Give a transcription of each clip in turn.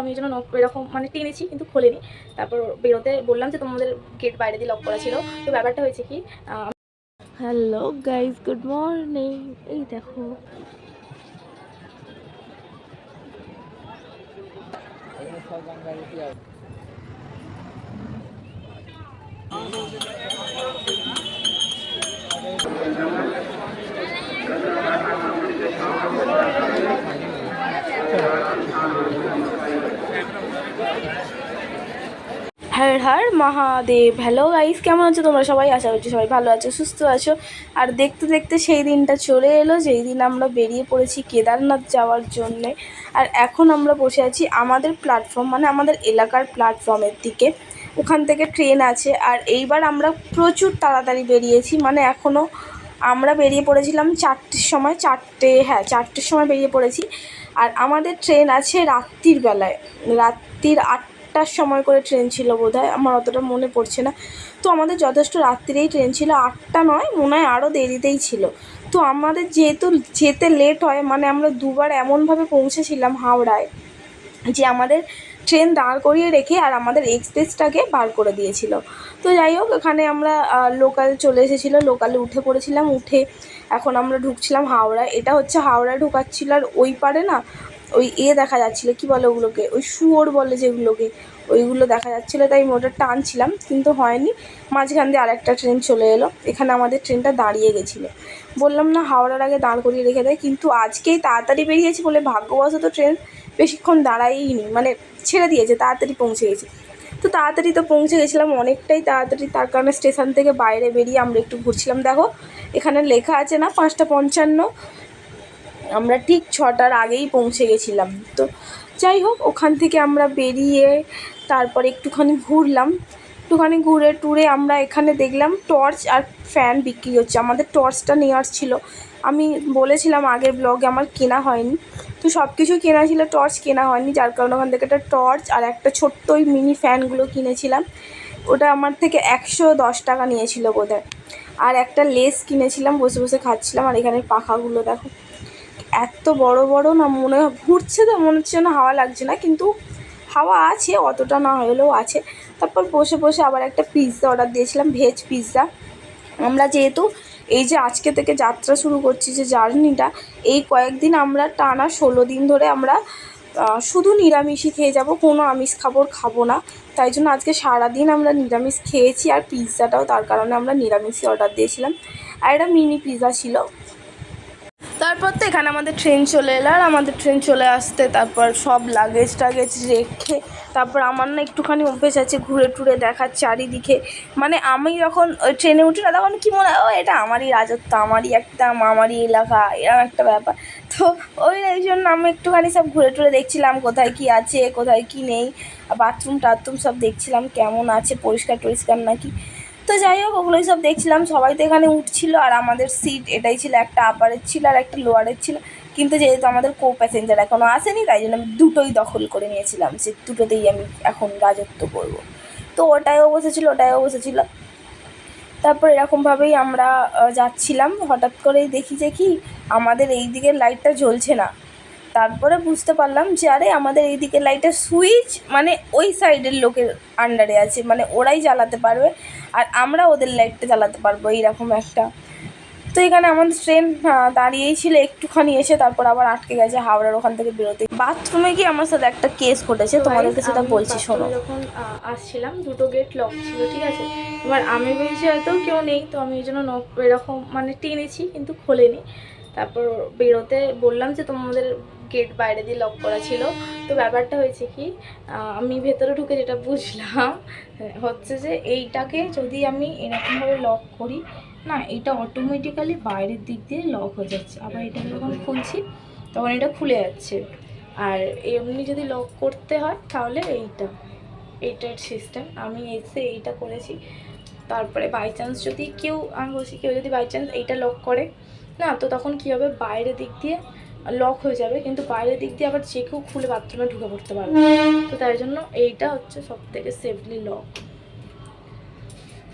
আমি এই জন্য নক এরকম মানে টেনেছি কিন্তু খোলেনি। তারপর বেরোতে বললাম যে তোমাদের গেট বাইরে দিয়ে লক করা ছিল। তো ব্যাপারটা হয়েছে কি, হ্যালো গাইজ, গুড মর্নিং। এই দেখো হর হর মহাদেব। হ্যালো গাইস, কেমন আছো তোমরা সবাই? আশা করছি সবাই ভালো আছো, সুস্থ আছো। আর দেখতে দেখতে সেই দিনটা চলে এলো যেই দিন আমরা বেরিয়ে পড়েছি কেদারনাথ যাওয়ার জন্যে। আর এখন আমরা বসে আছি আমাদের প্ল্যাটফর্ম, মানে আমাদের এলাকার প্ল্যাটফর্মের দিকে। ওখান থেকে ট্রেন আছে। আর এইবার আমরা প্রচুর তাড়াতাড়ি বেরিয়েছি, মানে এখনও আমরা বেরিয়ে পড়েছিলাম 4টের সময়, 4টের সময় বেরিয়ে পড়েছি। আর আমাদের ট্রেন আছে রাত্রির বেলায়, রাত্রির 8টার সময় করে ট্রেন ছিল বোধহয়, আমার অতটা মনে পড়ছে না। তো আমাদের যথেষ্ট রাত্রিরেই ট্রেন ছিল, 8টা নয়, মনে হয় আরও দেরিতেই ছিল। তো আমাদের যেহেতু যেতে লেট হয়, মানে আমরা দুবার এমনভাবে পৌঁছেছিলাম হাওড়ায় যে আমাদের ট্রেন দাঁড় করিয়ে রেখে আর আমাদের এক্সপ্রেসটাকে বার করে দিয়েছিল। তো যাই হোক, এখানে আমরা লোকাল চলে এসেছিলো, লোকালে উঠে পড়েছিলাম। উঠে এখন আমরা ঢুকছিলাম হাওড়ায়। এটা হচ্ছে হাওড়ায় ঢোকাচ্ছিল। আর ওই পারে না ওই দেখা যাচ্ছিলো, কী বলে ওগুলোকে, ওই শুয়োর বলে যেগুলোকে, ওইগুলো দেখা যাচ্ছিলো। তাই মোটর টানছিলাম কিন্তু হয়নি। মাঝখান দিয়ে আরেকটা ট্রেন চলে এলো। এখানে আমাদের ট্রেনটা দাঁড়িয়ে গেছিলো। বললাম না হাওড়ার আগে দাঁড় করিয়ে রেখে দেয়, কিন্তু আজকেই তাড়াতাড়ি বেরিয়েছি বলে ভাগ্যবশত ট্রেন বেশিক্ষণ দাঁড়ায়ই নি, মানে ছেড়ে দিয়েছে, তাড়াতাড়ি পৌঁছে গেছি। তো তাড়াতাড়ি তো পৌঁছে গেছিলাম, অনেকটাই তাড়াতাড়ি। তার কারণে স্টেশন থেকে বাইরে বেরিয়ে আমরা একটু ঘুরছিলাম। দেখো এখানে লেখা আছে না 5:55, আমরা ঠিক 6টার আগেই পৌঁছে গেছিলাম। তো যাই হোক, ওখান থেকে আমরা বেরিয়ে তারপর একটুখানি ঘুরলাম। একটুখানি ঘুরে টুরে আমরা এখানে দেখলাম টর্চ আর ফ্যান বিক্রি হচ্ছে। আমাদের টর্চটা নেওয়ার ছিল, আমি বলেছিলাম আগের ব্লগে, আমার কেনা হয়নি। তো সব কিছু কেনা ছিল, টর্চ কেনা হয়নি, যার কারণে ওখান থেকে একটা টর্চ আর একটা ছোট্ট ওই মিনি ফ্যানগুলো কিনেছিলাম। ওটা আমার থেকে 110 টাকা নিয়েছিল বোধহয়। আর একটা লেস কিনেছিলাম, বসে বসে খাচ্ছিলাম। আর এখানের পাখাগুলো দেখো এত বড় বড় না, মনে ঘুরছে তো মনে হচ্ছে না হাওয়া লাগছে না, কিন্তু হাওয়া আছে, অতটা না হলেও আছে। তারপর বসে বসে আবার একটা পিৎজা অর্ডার দিয়েছিলাম, ভেজ পিৎজা। আমরা যেহেতু এই যে আজকে থেকে যাত্রা শুরু করছি, যে জার্নিটা, এই কয়েকদিন আমরা টানা 16 দিন ধরে আমরা শুধু নিরামিষই খেয়ে যাব, কোনো আমিষ খাবো না। তাই জন্য আজকে সারাদিন আমরা নিরামিষ খেয়েছি। আর পিৎজাটাও তার কারণে আমরা নিরামিষই অর্ডার দিয়েছিলাম। আর এটা মিনি পিৎজা ছিল। তারপর তো এখানে আমাদের ট্রেন চলে এলো। আর আমাদের ট্রেন চলে আসতে তারপর সব লাগেজ টাগেজ রেখে তারপর আমার না একটুখানি অভ্যেস আছে ঘুরে টুরে দেখার চারিদিকে। মানে আমি যখন ওই ট্রেনে উঠি না, তখন কী মনে হয়, ও এটা আমারই রাজত্ব, আমারই একটা আমারই এলাকা, এরকম একটা ব্যাপার। তো এই জন্য আমি একটুখানি সব ঘুরে টুরে দেখছিলাম কোথায় কী আছে, কোথায় কী নেই। বাথরুম টাথরুম সব দেখছিলাম কেমন আছে, পরিষ্কার টরিষ্কার নাকি। তো যাই হোক, ওগুলোই সব দেখছিলাম। সবাই তো এখানে উঠছিল, আর আমাদের সিট এটাই ছিল, একটা আপারের ছিল আর একটা লোয়ারের ছিল। কিন্তু যেহেতু আমাদের কো প্যাসেঞ্জার এখনও আসেনি, তাই জন্য আমি দুটোই দখল করে নিয়েছিলাম, সে দুটোতেই আমি এখন রাজত্ব করব। তো ওটায়ও বসেছিল। তারপর এরকমভাবেই আমরা যাচ্ছিলাম। হঠাৎ করেই দেখি যে কি, আমাদের এই দিকের লাইটটা জ্বলছে না। তারপরে বুঝতে পারলাম যে আরে আমাদের এই দিকের লাইটের সুইচ মানে ওই সাইডের লোকের আন্ডারে আছে, মানে ওরাই জ্বালাতে পারবে আর আমরা ওদের লাইটটা জ্বালাতে পারবো, এইরকম একটা। তো এখানে আমাদের ট্রেন দাঁড়িয়েই ছিল, একটুখানি এসে তারপর আবার আটকে গেছে হাওড়ার ওখান থেকে বেরোতে। বাথরুমে গিয়ে আমার সাথে একটা কেস ঘটেছে, তোমাদেরকে সেটা বলছি শোনো। যখন আসছিলাম দুটো গেট লক ছিল, ঠিক আছে। এবার আমি ভেবেছি হয়তো কেউ নেই, তো আমি এই জন্য নক এরকম মানে টেনেছি কিন্তু খোলেনি। তারপর বেরোতে বললাম যে তোমাদের গেট বাইরে দিয়ে লক করা ছিল। তো ব্যাপারটা হয়েছে কি, আমি ভেতরে ঢুকে যেটা বুঝলাম হচ্ছে যে এইটাকে যদি আমি এরকমভাবে লক করি না, এটা অটোমেটিক্যালি বাইরের দিক দিয়ে লক হয়ে যাচ্ছে। আবার এটাকে যখন খুলছি তখন এটা খুলে যাচ্ছে। আর এমনি যদি লক করতে হয় তাহলে এইটার সিস্টেম। আমি এসে এইটা করেছি। তারপরে বাই চান্স যদি আমি বলছি কেউ যদি বাই চান্স এইটা লক করে না, তো তখন কী হবে, বাইরের দিক দিয়ে লক হয়ে যাবে, কিন্তু বাইরের দিক দিয়ে আবার যে কেউ খুলে বাথরুমে ঢুকে পড়তে পারবে। তো তাই জন্য এইটা হচ্ছে সবথেকে সেফলি লক।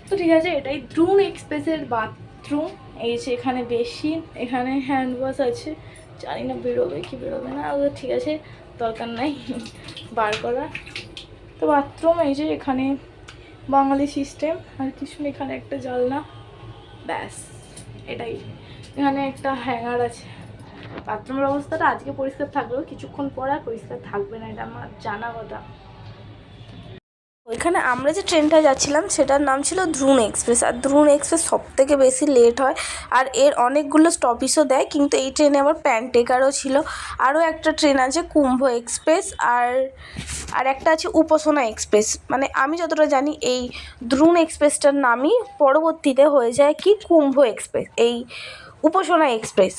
তো ঠিক আছে, এটাই দ্রুন এক্সপ্রেসের বাথরুম। এই যে এখানে বেশি, এখানে হ্যান্ড ওয়াশ আছে, জানি না বেরোবে কি বেরোবে না, ঠিক আছে দরকার নাই বার করা। তো বাথরুম এই যে এখানে বাঙালি সিস্টেম, আর কিছু নেই, এখানে একটা জানলা, ব্যাস এটাই। এখানে একটা হ্যাঙ্গার আছে। বাথরুমের অবস্থাটা আজকে পরিষ্কার থাকলেও কিছুক্ষণ পর আর পরিষ্কার থাকবে না, এটা আমার জানা কথা। ওইখানে আমরা যে ট্রেনটা যাচ্ছিলাম সেটার নাম ছিল দ্রুন এক্সপ্রেস, আর দ্রুন এক্সপ্রেস সবথেকে বেশি লেট হয়, আর এর অনেকগুলো স্টপেজও দেয়, কিন্তু এই ট্রেনে আবার প্যান্টেকারও ছিল। আরও একটা ট্রেন আছে কুম্ভ এক্সপ্রেস, আর একটা আছে উপাসনা এক্সপ্রেস। মানে আমি যতটা জানি এই দ্রুন এক্সপ্রেসটার নামই পরবর্তীতে হয়ে যায় কি কুম্ভ এক্সপ্রেস, এই উপাসনা এক্সপ্রেস।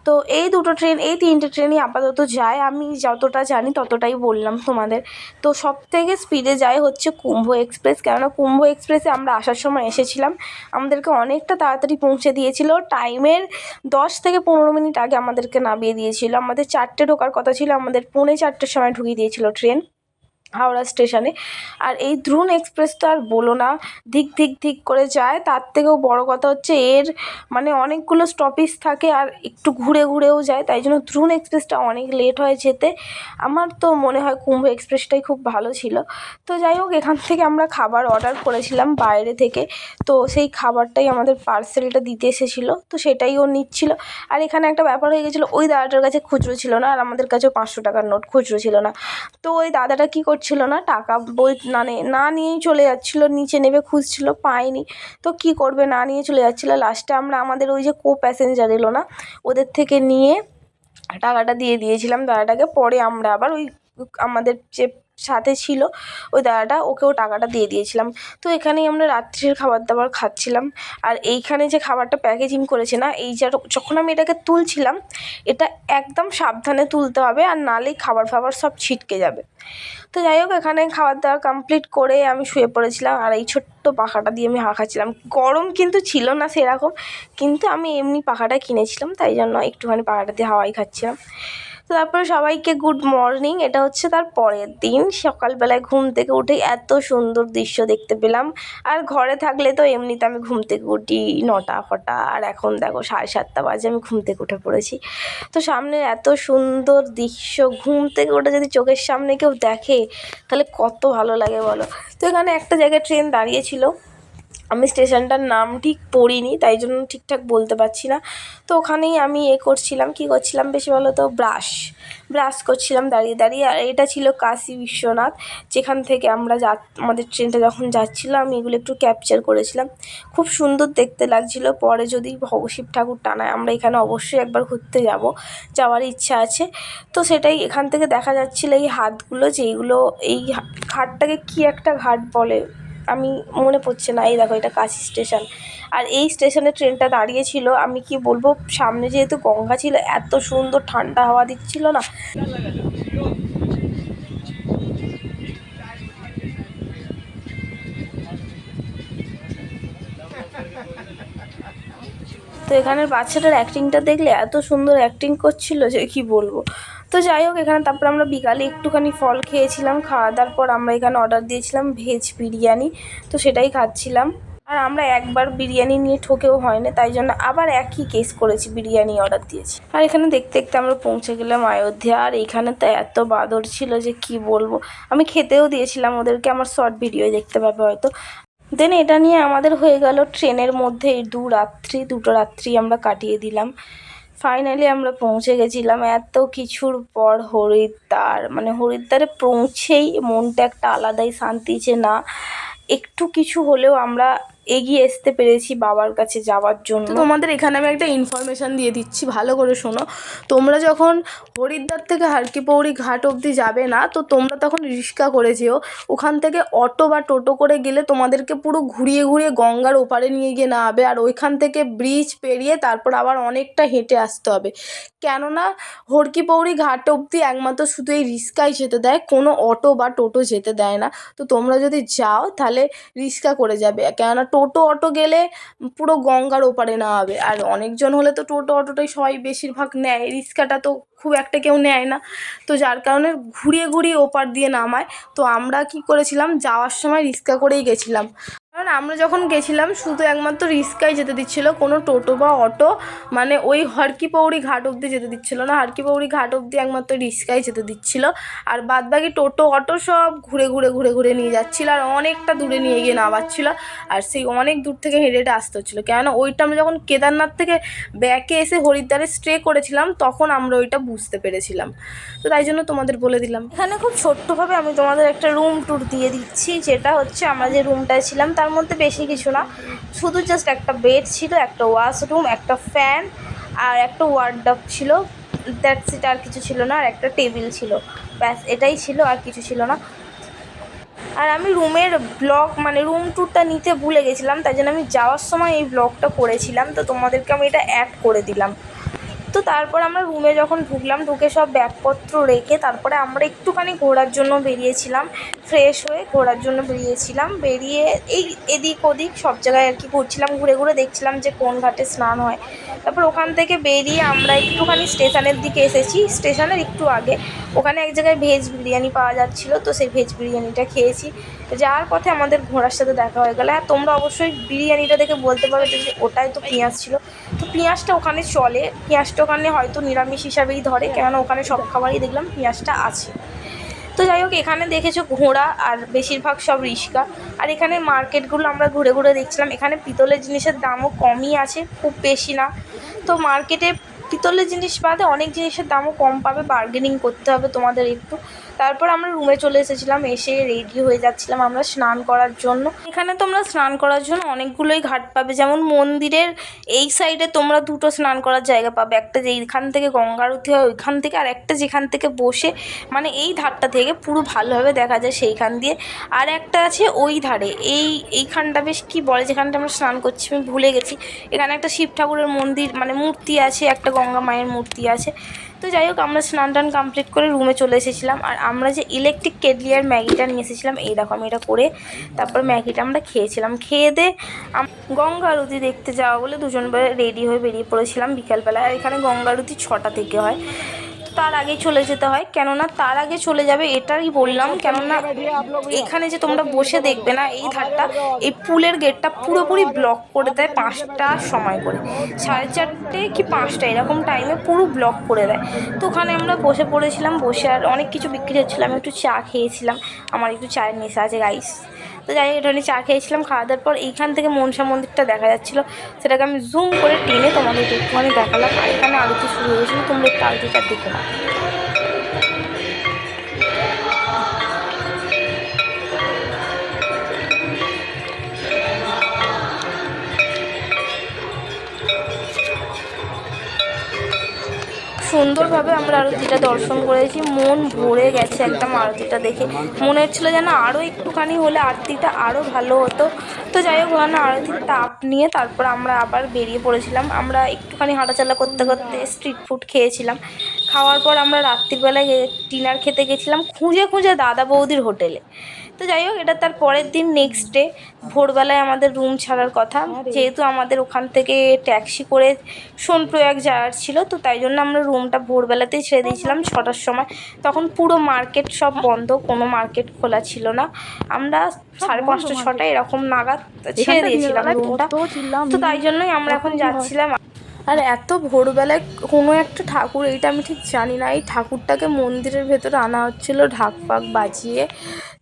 তো এই দুটো ট্রেন, এই তিনটে ট্রেনই আপাতত যায়, আমি যতটা জানি ততটাই বললাম তোমাদের। তো সব থেকে স্পিডে যায় হচ্ছে কুম্ভ এক্সপ্রেস, কেননা কুম্ভ এক্সপ্রেসে আমরা আসার সময় এসেছিলাম, আমাদেরকে অনেকটা তাড়াতাড়ি পৌঁছে দিয়েছিল, টাইমের 10 থেকে 15 মিনিট আগে আমাদেরকে নামিয়ে দিয়েছিল। আমাদের 4টে ঢোকার কথা ছিল, আমাদের 3:45-র সময় ঢুকিয়ে দিয়েছিল ট্রেন হাওড়া স্টেশনে। আর এই দ্রুন এক্সপ্রেস তো আর বলো না, ধিক ধিক ধিক করে যায়। তার থেকেও বড় কথা হচ্ছে এর মানে অনেকগুলো স্টপেজ থাকে আর একটু ঘুরে ঘুরেও যায়, তাই জন্য দ্রুন এক্সপ্রেসটা অনেক লেট হয় যেতে। আমার তো মনে হয় কুম্ভ এক্সপ্রেসটাই খুব ভালো ছিল। তো যাই হোক, এখান থেকে আমরা খাবার অর্ডার করেছিলাম বাইরে থেকে, তো সেই খাবারটাই আমাদের পার্সেলটা দিতে এসেছিলো, তো সেটাই ও নিচ্ছিল। আর এখানে একটা ব্যাপার হয়ে গেছিলো, ওই দাদাটার কাছে খুচরো ছিল না, আর আমাদের কাছেও 500 টাকার নোট খুচরো ছিল না। তো ওই দাদাটা কী করছিল না, টাকা বই না নিয়েই চলে যাচ্ছিলো, নিচে নেবে খুঁজছিল, পায়নি। তো কী করবে, না নিয়ে চলে যাচ্ছিলো। লাস্টে আমরা আমাদের ওই যে প্যাসেঞ্জার এলো না, ওদের থেকে নিয়ে টাকাটা দিয়ে দিয়েছিলাম দাদাটাকে। পরে আমরা আবার ওই আমাদের যে সাথে ছিল ওই দাদাটা, ওকেও টাকাটা দিয়ে দিয়েছিলাম। তো এখানেই আমরা রাত্রির খাবার দাবার খাচ্ছিলাম। আর এইখানে যে খাবারটা প্যাকেজিং করেছে না, এই যখন আমি এটাকে তুলছিলাম, এটা একদম সাবধানে তুলতে হবে, আর নাহলেই খাবার ফাবার সব ছিটকে যাবে। তো যাই হোক, এখানে খাবার দাবার কমপ্লিট করে আমি শুয়ে পড়েছিলাম, আর এই ছোট্ট পাখাটা দিয়ে আমি হাওয়া খাচ্ছিলাম। গরম কিন্তু ছিল না সেরকম, কিন্তু আমি এমনি পাখাটা কিনেছিলাম, তাই জন্য একটুখানি পাখাটা দিয়ে হাওয়াই খাচ্ছিলাম। তো তারপরে সবাইকে গুড মর্নিং। এটা হচ্ছে তার পরের দিন সকালবেলায় ঘুম থেকে উঠে এত সুন্দর দৃশ্য দেখতে পেলাম। আর ঘরে থাকলে তো এমনিতে আমি ঘুম থেকে উঠি 9টা ফটা, আর এখন দেখো 7:30 বাজে আমি ঘুম থেকে উঠে পড়েছি। তো সামনে এত সুন্দর দৃশ্য ঘুম থেকে উঠে যদি চোখের সামনে কেউ দেখে তাহলে কত ভালো লাগে বলো। তো এখানে একটা জায়গায় ট্রেন দাঁড়িয়েছিল, আমি স্টেশনটার নাম ঠিক পড়িনি, তাই জন্য ঠিকঠাক বলতে পারছি না। তো ওখানেই আমি কী করছিলাম বেশি বলো তো, ব্রাশ করছিলাম দাঁড়িয়ে দাঁড়িয়ে। আর এটা ছিল কাশী বিশ্বনাথ, যেখান থেকে আমরা আমাদের ট্রেনটা যখন যাচ্ছিলো, আমি এগুলো একটু ক্যাপচার করেছিলাম। খুব সুন্দর দেখতে লাগছিলো। পরে যদি শিব ঠাকুর টানায় আমরা এখানে অবশ্যই একবার ঘুরতে যাওয়ার ইচ্ছা আছে। তো সেটাই এখান থেকে দেখা যাচ্ছিলো, এই হাতগুলো যেইগুলো, এই ঘাটটাকে কি একটা ঘাট বলে, আমি মনে পড়ছে না। এই দেখো, এটা কাশী স্টেশন, আর এই স্টেশনে ট্রেনটা দাঁড়িয়েছিল। আমি কি বলবো, সামনে যেহেতু গঙ্গা ছিল, এত সুন্দর ঠান্ডা হাওয়া দিচ্ছিল না। তো এখানের বাচ্চাটার অ্যাক্টিংটা দেখলে এত সুন্দর অ্যাক্টিং করছিল যে কি বলবো। তো যাই হোক, এখানে তারপর আমরা বিকালে একটুখানি ফল খেয়েছিলাম। খাওয়া দাওয়ার পর আমরা এখানে অর্ডার দিয়েছিলাম ভেজ বিরিয়ানি, তো সেটাই খাচ্ছিলাম। আর আমরা একবার বিরিয়ানি নিয়ে ঠকেও হয় না, তাই জন্য আবার একই কেস করেছি, বিরিয়ানি অর্ডার দিয়েছি। আর এখানে দেখতে দেখতে আমরা পৌঁছে গেলাম অযোধ্যা। আর এইখানে তো এত বাদর ছিল যে কি বলবো, আমি খেতেও দিয়েছিলাম ওদেরকে, আমার শর্ট ভিডিও দেখতে পাবে হয়তো। দেন এটা নিয়ে আমাদের হয়ে গেল ট্রেনের মধ্যে দুটো রাত্রি আমরা কাটিয়ে দিলাম। ফাইনালি আমরা পৌঁছে গেছিলাম এত কিছুর পর হরিদ্বার। মানে হরিদ্বারে পৌঁছেই মনটা একটা আলাদাই শান্তি, যে না একটু কিছু হলেও আমরা এগিয়ে আসতে পেরেছি বাবার কাছে যাওয়ার জন্য। তোমাদের এখানে আমি একটা ইনফরমেশান দিয়ে দিচ্ছি, ভালো করে শোনো। তোমরা যখন হরিদ্বার থেকে হারকি পৌরি ঘাট অবধি যাবে না, তো তোমরা তখন রিক্সা করে যেও। ওখান থেকে অটো বা টোটো করে গেলে তোমাদেরকে পুরো ঘুরিয়ে ঘুরিয়ে গঙ্গার ওপারে নিয়ে গিয়ে নামাবে, আর ওইখান থেকে ব্রিজ পেরিয়ে তারপর আবার অনেকটা হেঁটে আসতে হবে। কেননা হরকি পৌরি ঘাট অবধি একমাত্র শুধু এই রিক্সাই যেতে দেয়, কোনো অটো বা টোটো যেতে দেয় না। তো তোমরা যদি যাও তাহলে রিক্সা করে যাবে, কেননা টোটো অটো গেলে পুরো গঙ্গার ওপারে নামাবে। আর অনেকজন হলে তো টোটো অটোটাই সবাই বেশিরভাগ নেয়, রিক্সাটা তো খুব একটা কেউ নেয় না। তো যার কারণে ঘুরিয়ে ঘুরিয়ে ওপার দিয়ে নামায়। তো আমরা কি করেছিলাম, যাওয়ার সময় রিক্সা করেই গেছিলাম, কারণ আমরা যখন গেছিলাম শুধু একমাত্র রিস্কায় যেতে দিচ্ছিলো, কোনো টোটো বা অটো মানে ওই হরকিপৌড়ি ঘাট অবধি যেতে দিচ্ছিলো না। হরকিপৌড়ি ঘাট অবধি একমাত্র রিস্কায় যেতে দিচ্ছিলো, আর বাদবাকি টোটো অটো সব ঘুরে ঘুরে ঘুরে ঘুরে নিয়ে যাচ্ছিলো, আর অনেকটা দূরে নিয়ে গিয়ে নামাচ্ছিলো। আর সেই অনেক দূর থেকে হেঁটে হেঁটে আসতে হচ্ছিলো, কেননা ওইটা আমরা যখন কেদারনাথ থেকে ব্যাকে এসে হরিদ্বারে স্টে করেছিলাম তখন আমরা ওইটা বুঝতে পেরেছিলাম। তো তাই জন্য তোমাদের বলে দিলাম। এখানে খুব ছোট্টভাবে আমি তোমাদের একটা রুম ট্যুর দিয়ে দিচ্ছি, যেটা হচ্ছে আমরা যে রুমটায় ছিলাম তার মধ্যে বেশি কিছু না, শুধু জাস্ট একটা বেড ছিল, একটা ওয়াশরুম, একটা ফ্যান আর একটা ওয়ার্ডরোব ছিল, দ্যাটস ইট, আর কিছু ছিল না, আর একটা টেবিল ছিল, ব্যাস এটাই ছিল, আর কিছু ছিল না। আর আমি রুমের ব্লগ মানে রুম ট্যুরটা নিতে ভুলে গেছিলাম, তাই জন্য আমি যাওয়ার সময় এই ব্লগটা করেছিলাম, তো তোমাদেরকে আমি এটা অ্যাড করে দিলাম। তো তারপর আমরা রুমে যখন ঢুকলাম, ঢুকে সব ব্যাগপত্র রেখে তারপরে আমরা একটুখানি ঘোরার জন্য বেরিয়েছিলাম, ফ্রেশ হয়ে ঘোরার জন্য বেরিয়েছিলাম। বেরিয়ে এই এদিক ওদিক সব জায়গায় আর কি ঘুরছিলাম, ঘুরে ঘুরে দেখছিলাম যে কোন ঘাটে স্নান হয়। তারপর ওখান থেকে বেরিয়ে আমরা একটুখানি স্টেশনের দিকে এসেছি, স্টেশনের একটু আগে ওখানে এক জায়গায় ভেজ বিরিয়ানি পাওয়া যাচ্ছিলো, তো সেই ভেজ বিরিয়ানিটা খেয়েছি। যাওয়ার পথে আমাদের ঘোড়ার সাথে দেখা হয়ে গেলো। আর তোমরা অবশ্যই বিরিয়ানিটা দেখে বলতে পারো যে ওটাই তো পেঁয়াজ ছিল, তো পেঁয়াজটা ওখানে চলে, পেঁয়াজটা ওখানে হয়তো নিরামিষ হিসাবেই ধরে, কেননা ওখানে সব খাবারই দেখলাম পেঁয়াজটা আছে। তো যাই হোক, এখানে দেখেছো ঘোড়া আর বেশিরভাগ সব রিক্সা। আর এখানে মার্কেটগুলো আমরা ঘুরে ঘুরে দেখছিলাম, এখানে পিতলের জিনিসের দামও কমই আছে, খুব বেশি না। তো মার্কেটে পিতলের জিনিস বাদে অনেক জিনিসের দামও কম পাবে, বার্গেনিং করতে হবে তোমাদের একটু। তারপর আমরা রুমে চলে এসেছিলাম, এসে রেডি হয়ে যাচ্ছিলাম আমরা স্নান করার জন্য। এখানে তোমরা স্নান করার জন্য অনেকগুলোই ঘাট পাবে, যেমন মন্দিরের এই সাইডে তোমরা দুটো স্নান করার জায়গা পাবে, একটা যে এইখান থেকে গঙ্গা আরতি হয় ওইখান থেকে, আর একটা যেখান থেকে বসে মানে এই ধারটা থেকে পুরো ভালোভাবে দেখা যায় সেইখান দিয়ে, আর একটা আছে ওই ধারে এইখানটা বেশ কী বলে যেখানটা আমরা স্নান করছি আমি ভুলে গেছি। এখানে একটা শিব ঠাকুরের মন্দির মানে মূর্তি আছে, একটা গঙ্গা মায়ের মূর্তি আছে। তো যাই হোক, আমরা স্নান টান কমপ্লিট করে রুমে চলে এসেছিলাম। আর আমরা যে ইলেকট্রিক কেটলি আর ম্যাগিটা নিয়ে এসেছিলাম, এই দেখো আমি এটা করে তারপর ম্যাগিটা আমরা খেয়েছিলাম। খেয়ে দিয়ে গঙ্গা আরতি দেখতে যাওয়া বলে দুজন রেডি হয়ে বেরিয়ে পড়েছিলাম বিকালবেলায়। আর এখানে গঙ্গা আরতি 6টা থেকে হয়, তার আগে চলে যেতে হয়, কেননা তার আগে চলে যাবে এটাই বললাম, কেননা এখানে যে তোমরা বসে দেখবে না এই ধারটা, এই পুলের গেটটা পুরোপুরি ব্লক করে দেয় 5টার সময় করে, 4:30 কি 5টা এরকম টাইমে পুরো ব্লক করে দেয়। তো ওখানে আমরা বসে পড়েছিলাম, বসে আর অনেক কিছু বিক্রি হচ্ছিলো, আমি একটু চা খেয়েছিলাম, আমার একটু চায়ের নেশা আছে গাইস। তো যাই হোক, একটুখানি চা খেয়েছিলাম, খাওয়া দাওয়ার পর এইখান থেকে মনসা মন্দিরটা দেখা যাচ্ছিলো, সেটাকে আমি জুম করে টেনে তোমাদের একটুখানি দেখালাম। আর এখানে আরতি শুরু হয়েছিল, তোমরা একটু আরতিটা দেখো না। সুন্দরভাবে আমরা আরতিটা দর্শন করেছি, মন ভরে গেছে একদম আরতিটা দেখে, মনে হচ্ছিলো যেন আরও একটুখানি হলে আরতিটা আরও ভালো হতো। তো যাই হোক, ওখানে আরতির তাপ নিয়ে তারপর আমরা আবার বেরিয়ে পড়েছিলাম। আমরা একটুখানি হাঁটাচলা করতে করতে স্ট্রিট ফুড খেয়েছিলাম, খাওয়ার পর আমরা রাত্রিবেলায় ডিনার খেতে গেছিলাম খুঁজে খুঁজে দাদা বৌদির হোটেলে। তো যাই হোক, এটা তার পরের দিন নেক্সট ডে ভোরবেলায় আমাদের রুম ছাড়ার কথা, যেহেতু আমাদের ওখান থেকে ট্যাক্সি করে সোনপ্রয়াগ যাওয়ার ছিল, তো তাই জন্য আমরা রুমটা ভোরবেলাতেই ছেড়ে দিয়েছিলাম 6টার সময়। তখন পুরো মার্কেট সব বন্ধ, কোনো মার্কেট খোলা ছিল না। আমরা 5:30 6টা এরকম নাগাদ ছেড়ে দিয়েছিলাম রুমটা, তো তাই জন্যই আমরা এখন যাচ্ছিলাম। আর এত ভোরবেলায় কোনো একটা ঠাকুর, এইটা আমি ঠিক জানি না, এই ঠাকুরটাকে মন্দিরের ভেতরে আনা হচ্ছিলো ঢাক ফাক বাজিয়ে,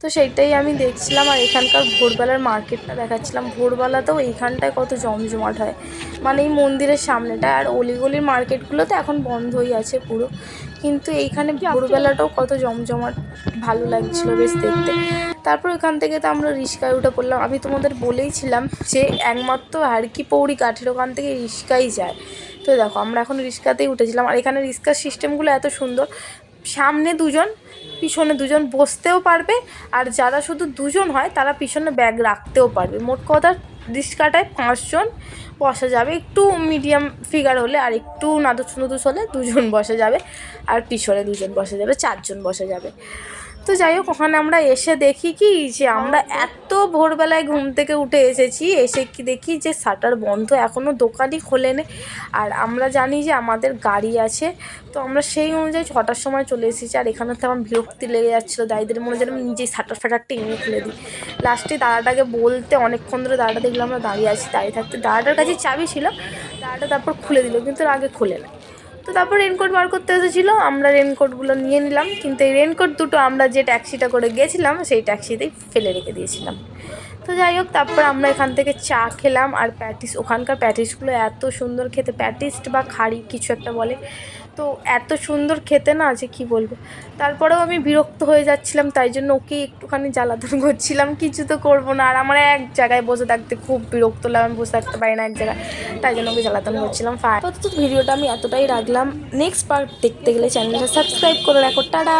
তো সেইটাই আমি দেখছিলাম। আর এখানকার ভোরবেলার মার্কেটটা দেখাচ্ছিলাম, ভোরবেলাতেও এইখানটায় কত জমজমাট হয়, মানে এই মন্দিরের সামনেটা। আর অলিগলির মার্কেটগুলো তো এখন বন্ধই আছে পুরো, কিন্তু এইখানে ভোরবেলাটাও কত জমজমাট, ভালো লাগছিলো বেশ দেখতে। তারপর এখান থেকে তো আমরা রিক্সায় উঠে পড়লাম, আমি তোমাদের বলেইছিলাম যে একমাত্র হরকিপৌড়ি ঘাটের ওখান থেকে রিক্সাই যায়। তো দেখো, আমরা এখন রিক্সাতেই উঠেছিলাম। আর এখানে রিক্সার সিস্টেমগুলো এত সুন্দর, সামনে দুজন পিছনে দুজন বসতেও পারবে, আর যারা শুধু দুজন হয় তারা পিছনে ব্যাগ রাখতেও পারবে। মোট কথা রিক্সাটায় 5 জন বসা যাবে, একটু মিডিয়াম ফিগার হলে আর একটু নাদুস নুদুস হলে 2 জন বসা যাবে, আর পিছনে 2 জন বসা যাবে, 4 জন বসা যাবে। তো যাই হোক ওখানে আমরা এসে দেখি কি যে আমরা এত ভোরবেলায় ঘুম থেকে উঠে এসেছি, এসে কি দেখি যে শাটার বন্ধ, এখনও দোকানই খোলেনি। আর আমরা জানি যে আমাদের গাড়ি আছে, তো আমরা সেই অনুযায়ী 6টার সময় চলে এসেছি। আর এখানে তো আমার বিরক্তি লেগে যাচ্ছিলো, দাদাদের মনে যেন আমি নিজেই শাটার ফাটারটা এনে খুলে দিই। লাস্টে দাদাটাকে বলতে অনেকক্ষণ ধরে দাদাটা দেখলাম আমরা দাঁড়িয়ে আছি, দাঁড়িয়ে থাকতে দাদাটার কাছে চাবি ছিল, দাদাটা তারপর খুলে দিল, কিন্তু আগে খুলে না। তো তারপর রেনকোট বার করতে এসেছিলো, আমরা রেনকোটগুলো নিয়ে নিলাম, কিন্তু এই রেনকোট দুটো আমরা যে ট্যাক্সিটা করে গেছিলাম সেই ট্যাক্সিতেই ফেলে রেখে দিয়েছিলাম। তো যাই হোক তারপর আমরা এখান থেকে চা খেলাম আর প্যাটিস, ওখানকার প্যাটিসগুলো এত সুন্দর খেতে, প্যাটিস বা খাড়ি কিছু একটা বলে, তো এত সুন্দর খেতে না যে কী বলবো। তারপরেও আমি বিরক্ত হয়ে যাচ্ছিলাম, তাই জন্য ওকে একটুখানি জ্বালাতন করছিলাম, কিছু তো করবো না। আর আমার এক জায়গায় বসে থাকতে খুব বিরক্ত লাগে, আমি বসে থাকতে পারি না এক জায়গায়, তাই জন্য ওকে জ্বালাতন করছিলাম। তো ভিডিওটা আমি এতটাই রাখলাম, নেক্সট পার্ট দেখতে গেলে চ্যানেলটা সাবস্ক্রাইব করে রাখো। টাটা।